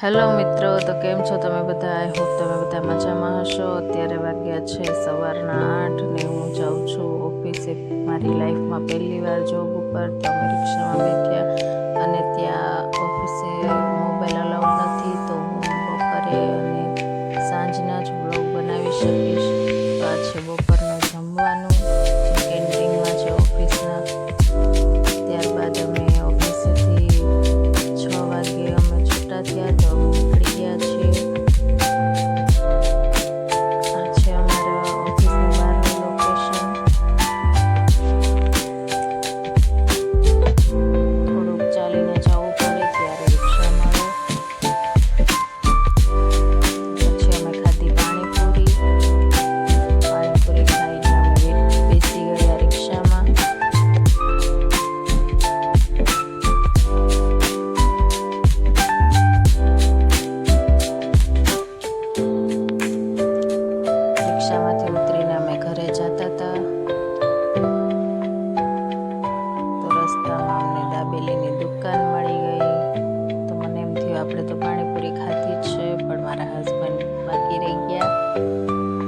Hello મિત્રો, તો કેમ છો તમે બધા? આઈ હોપ તમે બધા મજામાં હશો. અત્યારે વાગ્યા છે સવારના 8 ને હું જાઉં છું ઓફિસે. મારી લાઈફમાં પહેલી વાર જોબ ઉપર. તો અમે રિક્ષામાં બેઠ્યા અને ત્યાં ઓફિસે મોબાઈલ અલાઉડ નથી, તો હું બપોરે અને સાંજના જ બ્લોગ બનાવી શકીશ. તો આ છે બપોરનું જમવાનું જે કેન્ટીનમાં છે ઓફિસના. ત્યારબાદ અમે ઓફિસેથી 6 વાગે અમે છૂટા થયા, તો નીકળી ગયા છીએ. આ છે અમારા ઓફિસની બહારનું લોકેશન. થોડુંક ચાલીને જવું પડે ત્યારે રિક્ષા મળે. પછી અમે ખાધી પાણીપુરી ખાઈને અમે બેસી ગયા રિક્ષામાં. રિક્ષામાંથી ઉતરીને અમે ઘરે જતા હતા. તો રસ્તામાં અમને દાબેલીની દુકાન મળી ગઈ. તો મને એમ થયું આપણે તો પાણીપુરી ખાધી જ છે, પણ મારા હસબન્ડ બાકી રહી ગયા.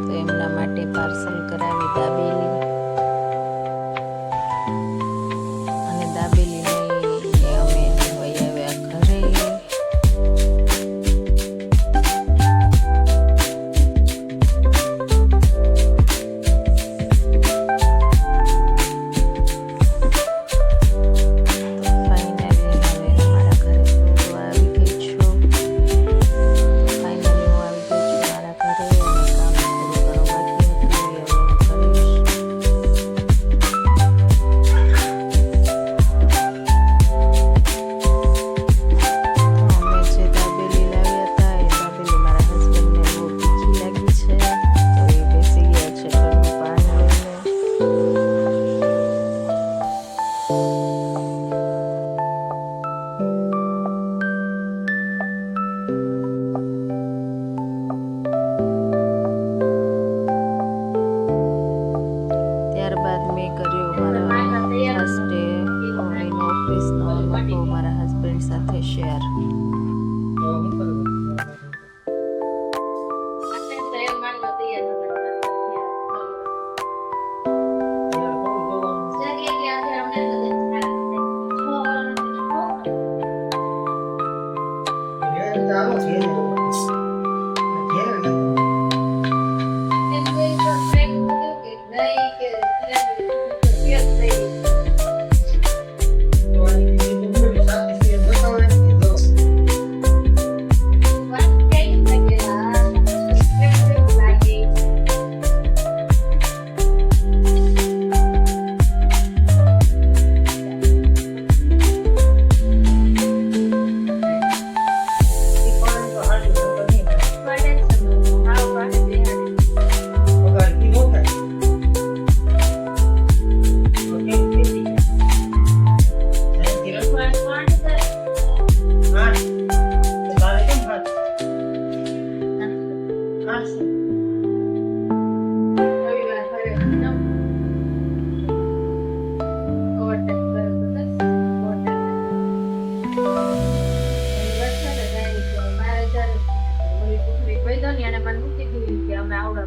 તો એમના માટે પાર્સલ કરાવી દાબેલી, અને દાબેલી લઈને અમે વહી આવ્યા ઘરે. ત્યારબાદ મેં કર્યો મારા ફર્સ્ટ ડે ઇન ઓફિસનો અનુભવ મારા હસબન્ડ સાથે શેર.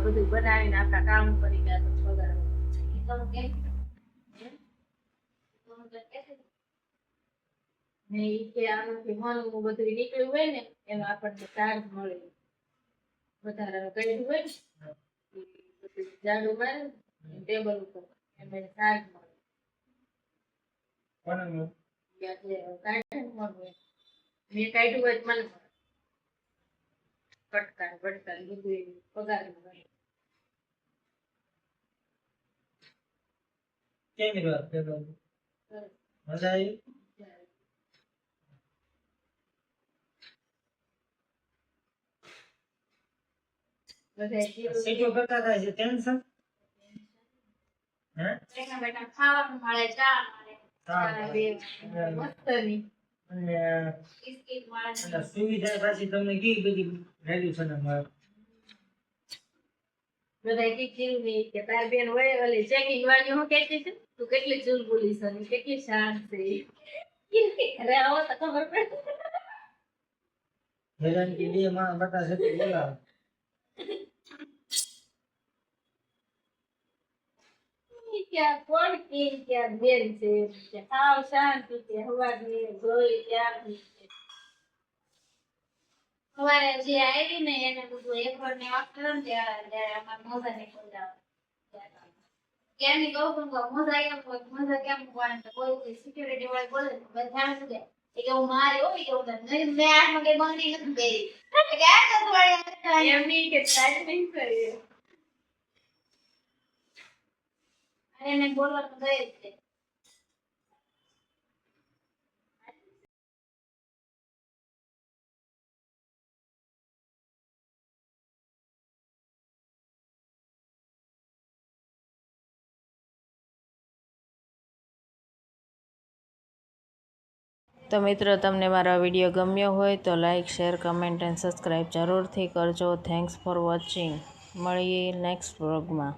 બધું બનાવીને આપણા કામ કરી ગયા તો પગાર ને કે આમાંથી મનનું બધું નીકળ્યું હોય ને એમાં આપણને ચાર્જ મળે. વધારાનું કર્યું હોય ને બધું ઝાડુ મારે ટેબલ ઉપર એમાં ચાર્જ મળે. મેં કાઢ્યું હોય મને કટકા બટકા બધું પગાર મળે. કેવી વાત કરો? મજા આવી? સીટો કરતા થાય છે ટેન્શન. હે? એના બેટા ખાવાનું મળે, ચા મળે, ચા બે મસ્તની અને બિસ્કિટ મળે. સુવિધા પાછી તમને કેવી બધી રેડી છે ને મળે. બધા કીધું નહીં કે તાર બેન હોય ઓલી ચેકિંગ વાળી હું કહેતી છે, તું કેટલી ચુલબુલી છે ને કેટલી શાંત છે. અરે આવો તો ખબર પડે. હેરાન કે બે માં બટા છે તે બોલાવે. ક્યાં કોણ કે ક્યાં બેન છે સાવ શાંતિ છે હવારની જોઈ ત્યારની છે. સવારે જે આવી ને એને બધું એકવાર ને આપતો ને ત્યારે અમારા મોઢા ને ક્યાંની કહું છું કે મોઢા કેમ મૂકવાના તો કોઈ સિક્યુરિટી વાળા બોલે ને બધા શું કે એ કે હું મારી હોય કે હું તને મેં આઠમાં કઈ બંગડી નથી ગઈ કે આ તો વાળી એમની કે સાઈડ નહીં કરી અને એને બોલવાનું ગઈ જ છે. તો મિત્રો તમને મારો વિડીયો ગમ્યો હોય તો like share comment and subscribe જરૂરથી કરજો. Thanks for watching. મળીએ નેક્સ્ટ વ્લોગમાં.